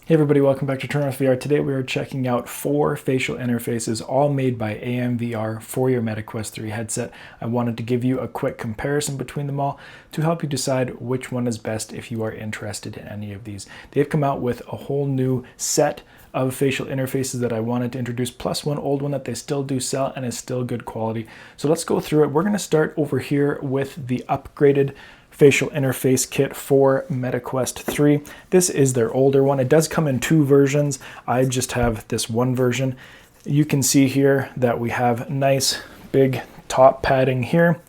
Hey everybody, welcome back to Turn Off VR. Today we are checking out 4 facial interfaces, all made by AMVR for your Meta Quest 3 headset. I wanted to give you a quick comparison between them all to help you decide which one is best if you are interested in any of these. They've come out with a whole new set of facial interfaces that I wanted to introduce, plus one old one that they still do sell and is still good quality. So let's go through it. We're going to start over here with the upgraded facial interface kit for Meta Quest 3. This is their older one. It does come in 2 versions. I just have this one version. You can see here that we have nice big top padding here.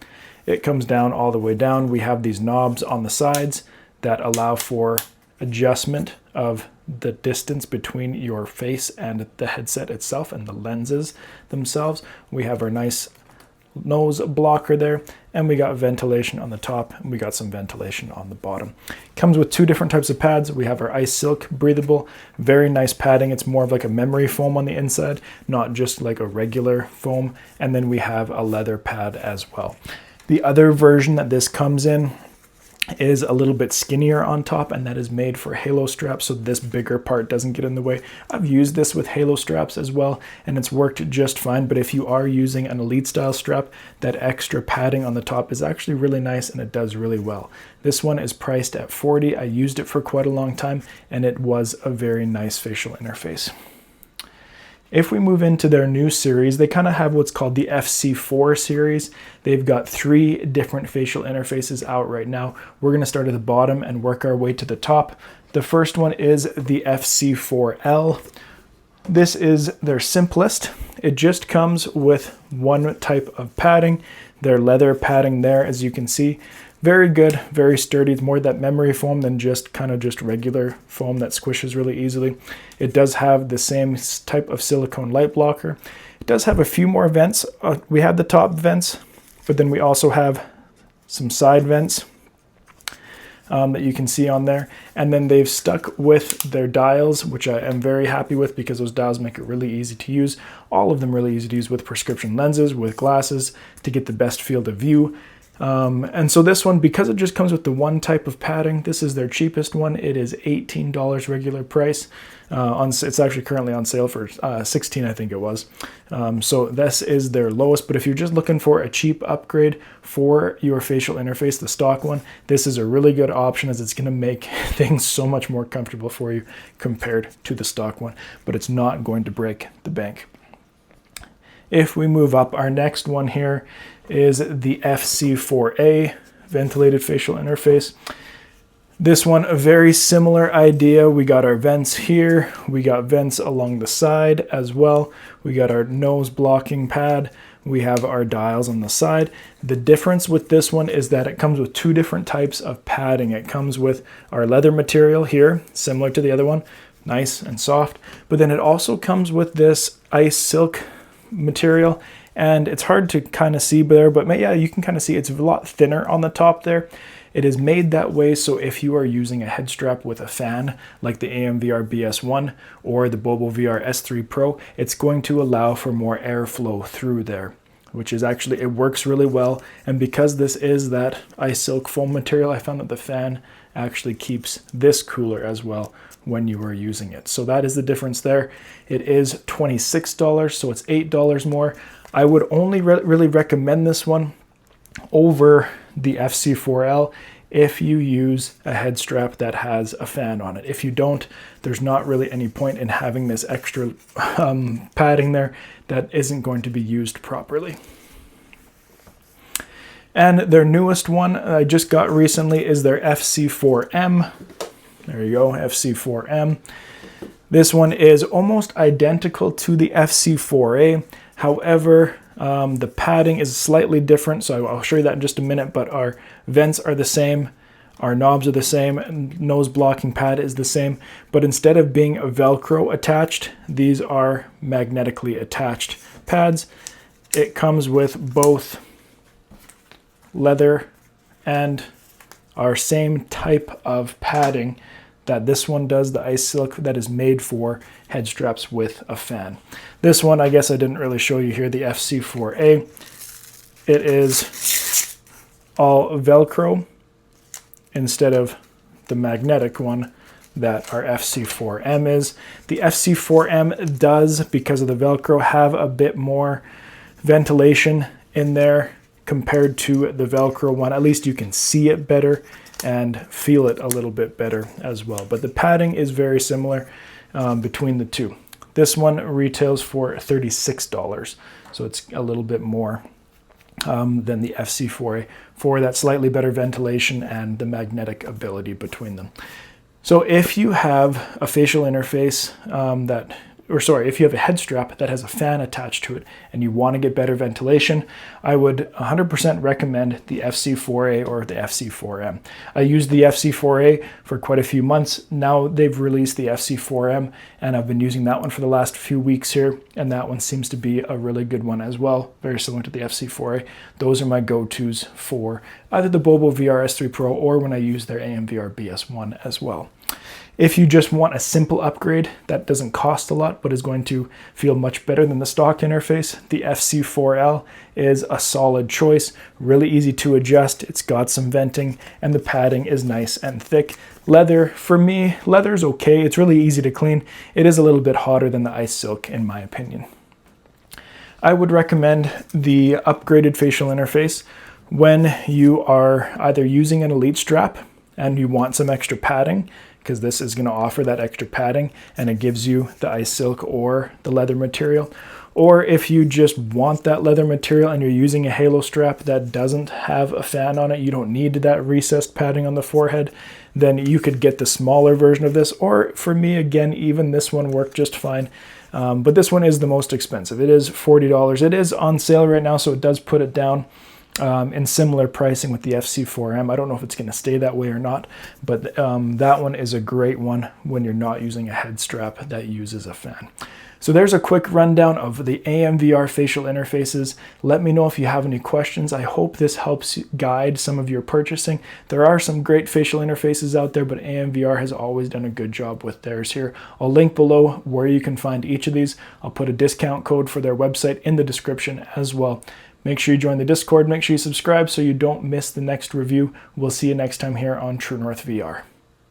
It comes down all the way down. We have these knobs on the sides that allow for adjustment of the distance between your face and the headset itself and the lenses themselves. We have our nice nose blocker there, and we got ventilation on the top, and we got some ventilation on the bottom. Comes with 2 different types of pads. We have our ice silk breathable, very nice padding. It's more of like a memory foam on the inside, not just like a regular foam. And then we have a leather pad as well. The other version that this comes in is a little bit skinnier on top, and that is made for halo straps, so this bigger part doesn't get in the way. I've used this with halo straps as well, and it's worked just fine. But if you are using an elite style strap, that extra padding on the top is actually really nice, and it does really well. This one is priced at $40. I used it for quite a long time, and it was a very nice facial interface. If we move into their new series, they kind of have what's called the FC4 series. They've got 3 different facial interfaces out right now. We're going to start at the bottom and work our way to the top. The first one is the FC4L. This is their simplest. It just comes with one type of padding. Their leather padding there, as you can see. Very good, very sturdy. It's more that memory foam than just regular foam that squishes really easily. It does have the same type of silicone light blocker. It does have a few more vents. We have the top vents, but then we also have some side vents that you can see on there. And then they've stuck with their dials, which I am very happy with because those dials make it really easy to use. All of them really easy to use with prescription lenses, with glasses, to get the best field of view. And so this one, because it just comes with the one type of padding, this is their cheapest one. It is $18 regular price. It's actually currently on sale for $16, I think it was. So this is their lowest, but if you're just looking for a cheap upgrade for your facial interface, the stock one, this is a really good option, as it's going to make things so much more comfortable for you compared to the stock one, but it's not going to break the bank. If we move up, our next one here is the FC4A ventilated facial interface. This one, a very similar idea. We got our vents here. We got vents along the side as well. We got our nose blocking pad. We have our dials on the side. The difference with this one is that it comes with 2 different types of padding. It comes with our leather material here, similar to the other one, nice and soft. But then it also comes with this ice silk material, and it's hard to kind of see there, but yeah, you can kind of see it's a lot thinner on the top there. It is made that way so if you are using a head strap with a fan like the AMVR BS1 or the Bobo VR S3 Pro, it's going to allow for more airflow through there, which is actually, it works really well. And because this is that ice silk foam material, I found that the fan actually keeps this cooler as well when you are using it. So that is the difference there. It is $26, so it's $8 more. I would only really recommend this one over the FC4L if you use a head strap that has a fan on it. If you don't, there's not really any point in having this extra padding there that isn't going to be used properly. And their newest one I just got recently is their FC4M. There you go, FC4M. This one is almost identical to the FC4A. However, the padding is slightly different, so I'll show you that in just a minute, but our vents are the same, our knobs are the same, and nose blocking pad is the same, but instead of being Velcro attached, these are magnetically attached pads. It comes with both leather and our same type of padding that this one does, the ice silk, that is made for head straps with a fan. This one, I guess I didn't really show you here, the FC4A. It is all Velcro instead of the magnetic one that our FC4M is. The FC4M does, because of the Velcro, have a bit more ventilation in there compared to the Velcro one. At least you can see it better and feel it a little bit better as well. But the padding is very similar between the two. This one retails for $36, so it's a little bit more than the FC4A for that slightly better ventilation and the magnetic ability between them. So if you have a facial interface if you have a head strap that has a fan attached to it and you want to get better ventilation, I would 100% recommend the FC4A or the FC4M. I used the FC4A for quite a few months. Now they've released the FC4M and I've been using that one for the last few weeks here, and that one seems to be a really good one as well, very similar to the FC4A. Those are my go-tos for either the Bobo VRS3 Pro or when I use their AMVR BS1 as well. If you just want a simple upgrade that doesn't cost a lot but is going to feel much better than the stock interface, the FC4L is a solid choice. Really easy to adjust, it's got some venting, and the padding is nice and thick. Leather, for me, leather's okay. It's really easy to clean. It is a little bit hotter than the ice silk in my opinion. I would recommend the upgraded facial interface when you are either using an Elite strap and you want some extra padding, because this is going to offer that extra padding and it gives you the ice silk or the leather material. Or if you just want that leather material and you're using a halo strap that doesn't have a fan on it, you don't need that recessed padding on the forehead, then you could get the smaller version of this. Or for me, again, even this one worked just fine. But this one is the most expensive. It is $40. It is on sale right now, so it does put it down in similar pricing with the FC4M. I don't know if it's going to stay that way or not, but that one is a great one when you're not using a head strap that uses a fan. So there's a quick rundown of the AMVR facial interfaces. Let me know if you have any questions. I hope this helps guide some of your purchasing. There are some great facial interfaces out there, but AMVR has always done a good job with theirs here. I'll link below where you can find each of these. I'll put a discount code for their website in the description as well. Make sure you join the Discord. Make sure you subscribe so you don't miss the next review. We'll see you next time here on True North VR.